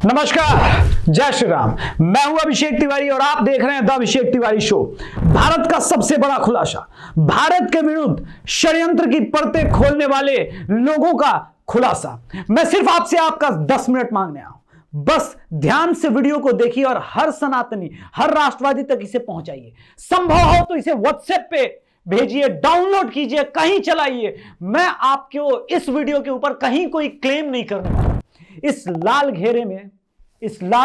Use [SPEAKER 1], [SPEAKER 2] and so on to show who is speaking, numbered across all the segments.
[SPEAKER 1] नमस्कार, जय श्री राम। मैं हूं अभिषेक तिवारी और आप देख रहे हैं द अभिषेक तिवारी शो। भारत का सबसे बड़ा खुलासा, भारत के विरुद्ध षड्यंत्र की परतें खोलने वाले लोगों का खुलासा। मैं सिर्फ आपसे आपका 10 मिनट मांगने आया हूं। बस ध्यान से वीडियो को देखिए और हर सनातनी, हर राष्ट्रवादी तक इसे पहुंचाइए। संभव हो तो इसे व्हाट्सएप पे भेजिए, डाउनलोड कीजिए, कहीं चलाइए। मैं आपको इस वीडियो के ऊपर कहीं कोई क्लेम नहीं करने वाला। इस लाल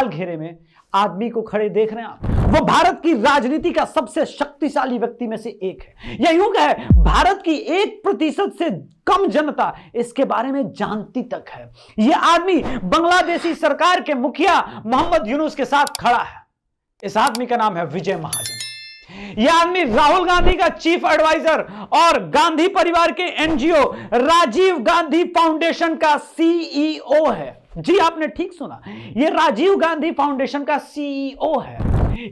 [SPEAKER 1] घेरे में आदमी को खड़े देख रहे हैं आप, वो भारत की राजनीति का सबसे शक्तिशाली व्यक्ति में से एक है। या यूं कहे, भारत की 1% से कम जनता इसके बारे में जानती तक है। यह आदमी बांग्लादेशी सरकार के मुखिया मोहम्मद यूनुस के साथ खड़ा है। इस आदमी का नाम है विजय महाजन। यह आदमी राहुल गांधी का चीफ एडवाइजर और गांधी परिवार के एनजीओ राजीव गांधी फाउंडेशन का सीईओ है। जी, आपने ठीक सुना, यह राजीव गांधी फाउंडेशन का सीईओ है।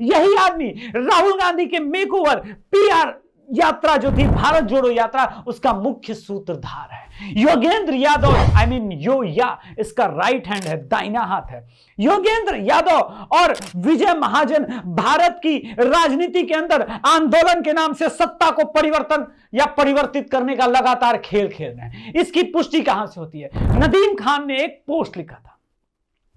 [SPEAKER 1] यही आदमी राहुल गांधी के मेकओवर पीआर यात्रा जो थी, भारत जोड़ो यात्रा, उसका मुख्य सूत्रधार है। योगेंद्र यादव, इसका राइट हैंड है, दाहिना हाथ है। योगेंद्र यादव और विजय महाजन भारत की राजनीति के अंदर आंदोलन के नाम से सत्ता को परिवर्तन या परिवर्तित करने का लगातार खेल खेल रहे हैं। इसकी पुष्टि कहां से होती है? नदीम खान ने एक पोस्ट लिखा था।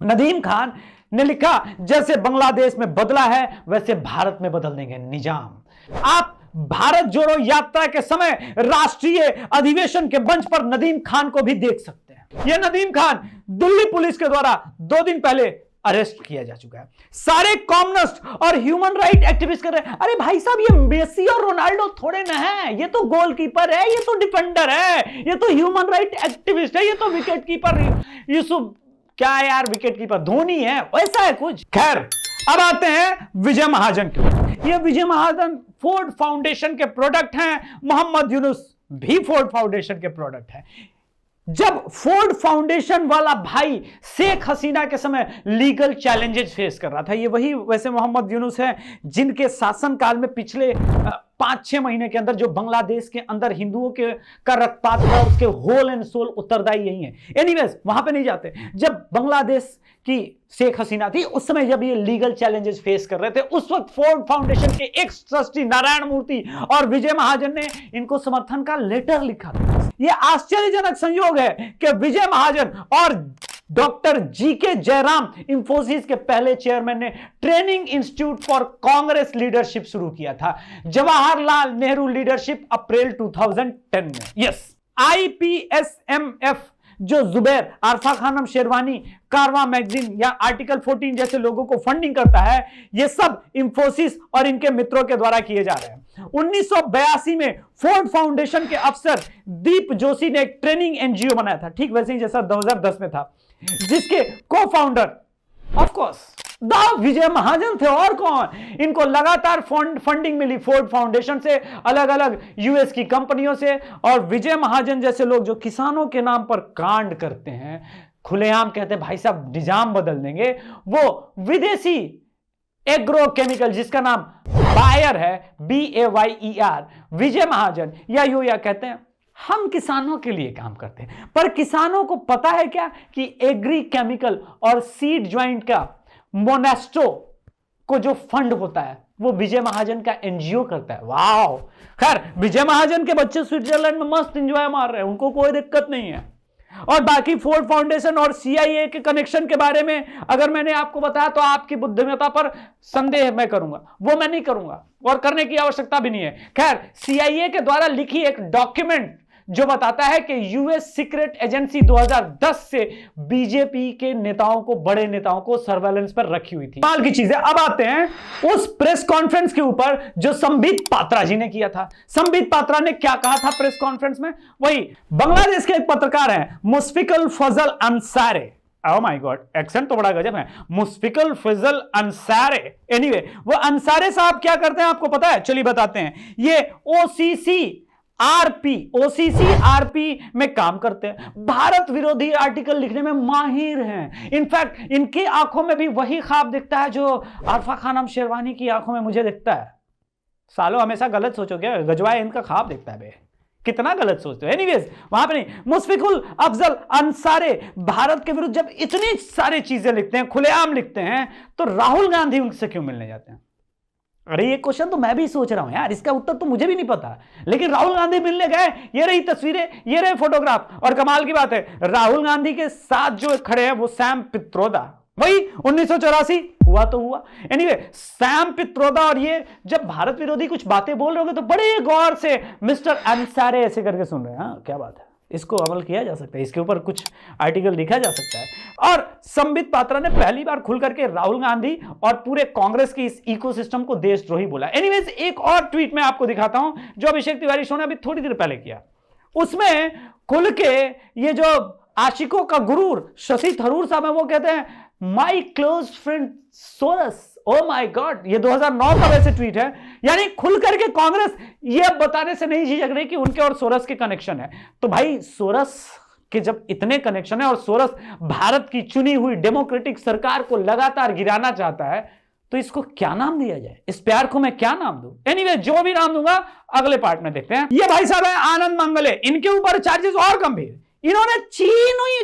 [SPEAKER 1] नदीम खान ने लिखा, जैसे बांग्लादेश में बदला है वैसे भारत में बदल देंगे निजाम। आप भारत जोड़ो यात्रा के समय राष्ट्रीय अधिवेशन के मंच पर नदीम खान को भी देख सकते हैं। यह नदीम खान दिल्ली पुलिस के द्वारा 2 दिन पहले अरेस्ट किया जा चुका है। सारे कम्युनिस्ट और ह्यूमन राइट एक्टिविस्ट कर रहे हैं, अरे भाई साहब, ये मेसी और रोनाल्डो थोड़े न है, ये तो गोलकीपर है, ये तो डिफेंडर है, ये तो ह्यूमन राइट एक्टिविस्ट है, ये तो विकेट कीपर यूसुफ, क्या यार विकेट कीपर धोनी है, वैसा है कुछ। खैर, अब आते हैं विजय महाजन के। ये विजय महाजन फोर्ड फाउंडेशन के प्रोडक्ट हैं, मोहम्मद यूनुस भी फोर्ड फाउंडेशन के प्रोडक्ट हैं। जब फोर्ड फाउंडेशन वाला भाई शेख हसीना के समय लीगल चैलेंजेस फेस कर रहा था, ये वही वैसे मोहम्मद यूनुस है जिनके शासनकाल में पिछले 5-6 महीने के अंदर जो बांग्लादेश के अंदर हिंदुओं के का रक्तपात हुआ, उसके होल एंड सोल उत्तरदायी यही है। एनीवेज, वहां पे नहीं जाते। जब बांग्लादेश की शेख हसीना थी, उस समय जब ये लीगल चैलेंजेस फेस कर रहे थे, उस वक्त फोर्ड फाउंडेशन के एक्स ट्रस्टी नारायण मूर्ति और विजय महाजन ने इनको समर्थन का लेटर लिखा था। यह आश्चर्यजनक संयोग है कि विजय महाजन और डॉक्टर जीके जयराम, इंफोसिस के पहले चेयरमैन, ने training institute for Congress leadership शुरू किया था, जवाहरलाल नेहरू लीडरशिप, अप्रैल 2010 में। यस, IPSMF जो जुबैर, आरफा खानम शेरवानी, कारवा मैगजीन या आर्टिकल 14 जैसे लोगों को फंडिंग करता है, ये सब इंफोसिस और इनके मित्रों के द्वारा किए जा रहे हैं। 1982 में फोर्ड फाउंडेशन के अफसर दीप जोशी ने एक ट्रेनिंग एनजीओ बनाया था, ठीक वैसे ही जैसा 2010 में था, जिसके को फाउंडर ऑफ कोर्स विजय महाजन थे। और कौन? इनको लगातार फंडिंग मिली फोर्ड फाउंडेशन से, अलग अलग यूएस की कंपनियों से। और विजय महाजन जैसे लोग जो किसानों के नाम पर कांड करते हैं, खुलेआम कहते हैं भाई साहब निजाम बदल देंगे, वो विदेशी एग्रो केमिकल जिसका नाम बायर है, BAYER, विजय महाजन या यूया कहते हैं हम किसानों के लिए काम करते हैं। पर किसानों को पता है क्या कि एग्री केमिकल और सीड ज्वाइंट का मोनेस्टो को जो फंड होता है वो विजय महाजन का एनजीओ करता है। वाह! खैर, विजय महाजन के बच्चे स्विट्जरलैंड में मस्त एंजॉय मार रहे हैं, उनको कोई दिक्कत नहीं है। और बाकी फोर्ड फाउंडेशन और CIA के कनेक्शन के बारे में अगर मैंने आपको बताया तो आपकी बुद्धिमत्ता पर संदेह मैं करूंगा, वो मैं नहीं करूंगा और करने की आवश्यकता भी नहीं है। खैर, CIA के द्वारा लिखी एक डॉक्यूमेंट जो बताता है कि यूएस सीक्रेट एजेंसी 2010 से बीजेपी के नेताओं को, बड़े नेताओं को सर्वेलेंस पर रखी हुई थी। कमाल की चीज है। अब आते हैं उस प्रेस कॉन्फ्रेंस के ऊपर जो संबित पात्रा जी ने किया था। संबित पात्रा ने क्या कहा था प्रेस कॉन्फ्रेंस में? वही बांग्लादेश के एक पत्रकार हैं Mushfiqul Fazal Ansari. Oh my god, accent तो बड़ा गजब है, मुशफिकुल फजल अंसारी। एनीवे, वो अंसारी साहब क्या करते हैं आपको पता है? चलिए बताते हैं। ये OCCRP में काम करते हैं, भारत विरोधी आर्टिकल लिखने में माहिर हैं। इनफैक्ट इनकी आंखों में भी वही ख्वाब दिखता है जो आरफा खानम शेरवानी की आंखों में मुझे दिखता है। सालों हमेशा गलत सोचोगे, गजवाए इनका ख्वाब दिखता है बे। कितना गलत सोचते हो। एनीवेज वहां पे नहीं, मुशफिकुल अफजल अंसारी भारत के विरुद्ध जब इतनी सारी चीजें लिखते हैं, खुलेआम लिखते हैं, तो राहुल गांधी उनसे क्यों मिलने जाते हैं? अरे ये क्वेश्चन तो मैं भी सोच रहा हूं यार, इसका उत्तर तो मुझे भी नहीं पता, लेकिन राहुल गांधी मिलने गए, ये रही तस्वीरें, ये रहे फोटोग्राफ, और कमाल की बात है राहुल गांधी के साथ जो खड़े हैं वो सैम पित्रोदा, वही 1984 हुआ तो हुआ। एनीवे सैम पित्रोदा, और ये जब भारत विरोधी कुछ बातें बोल रहे होंगे तो बड़े गौर से मिस्टर अंसारी ऐसे करके सुन रहे हैं। हाँ क्या बात है, इसको अमल किया जा सकता है, इसके ऊपर कुछ आर्टिकल लिखा जा सकता है। और संबित पात्रा ने पहली बार खुल करके राहुल गांधी और पूरे कांग्रेस की इस इकोसिस्टम को देशद्रोही बोला। एनीवेज एक और ट्वीट मैं आपको दिखाता हूं जो अभिषेक तिवारी शो ने अभी थोड़ी देर पहले किया। उसमें खुल के ये जो आशिकों का गुरूर शशि थरूर साहब है वो कहते हैं माई क्लोज फ्रेंड सोरस। ओ माय गॉड, ये 2009 का वैसे ट्वीट है, यानी खुल करके कांग्रेस ये बताने से नहीं झिझक रही कि उनके और सोरस के कनेक्शन है। तो भाई सोरस के जब इतने कनेक्शन है और सोरस भारत की चुनी हुई डेमोक्रेटिक सरकार को लगातार गिराना चाहता है, तो इसको क्या नाम दिया जाए? इस प्यार को मैं क्या नाम दूं? एनीवे जो भी नाम दूंगा अगले पार्ट में देखते हैं। ये भाई साहब है आनंद मंगले, इनके ऊपर चार्जेस और गंभीर। इन्होंने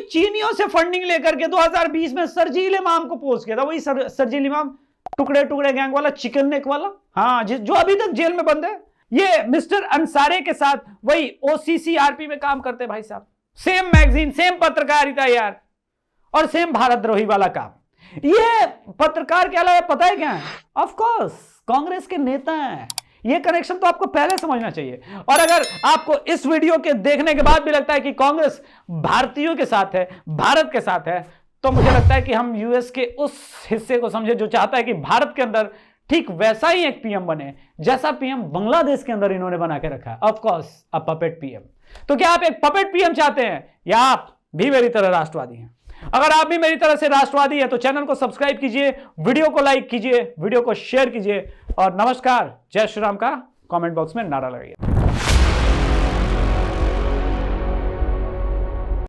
[SPEAKER 1] चीनियों से फंडिंग लेकर के 2020 में सरजील इमाम को पोस्ट किया था, वही सरजील इमाम टुकड़े टुकड़े गैंग वाला, चिकन नेक वाला, हाँ जो अभी तक जेल में बंद है। ये मिस्टर अंसारी के साथ वही OCCRP में काम करते भाई साहब, सेम मैगजीन, सेम पत्रकारिता यार, और सेम भारतद्रोही वाला काम। ये पत्रकार के अलावा पता है क्या है? ऑफ कोर्स कांग्रेस के नेता हैं। ये कनेक्शन तो आपको पहले समझना चाहिए। और अगर आपको इस वीडियो के देखने के बाद भी लगता है कि कांग्रेस भारतीयों के साथ है, भारत के साथ है, तो मुझे लगता है कि हम यूएस के उस हिस्से को समझे जो चाहता है कि भारत के अंदर ठीक वैसा ही एक पीएम बने जैसा पीएम बांग्लादेश के अंदर इन्होंने बना के रखा है। Of course a puppet PM. तो क्या आप एक पपेट पीएम चाहते हैं, या आप भी मेरी तरह राष्ट्रवादी हैं? अगर आप भी मेरी तरह से राष्ट्रवादी हैं तो चैनल को सब्सक्राइब कीजिए, वीडियो को लाइक कीजिए, वीडियो को शेयर कीजिए, और नमस्कार जय श्री राम का कमेंट बॉक्स में नारा लगाइए।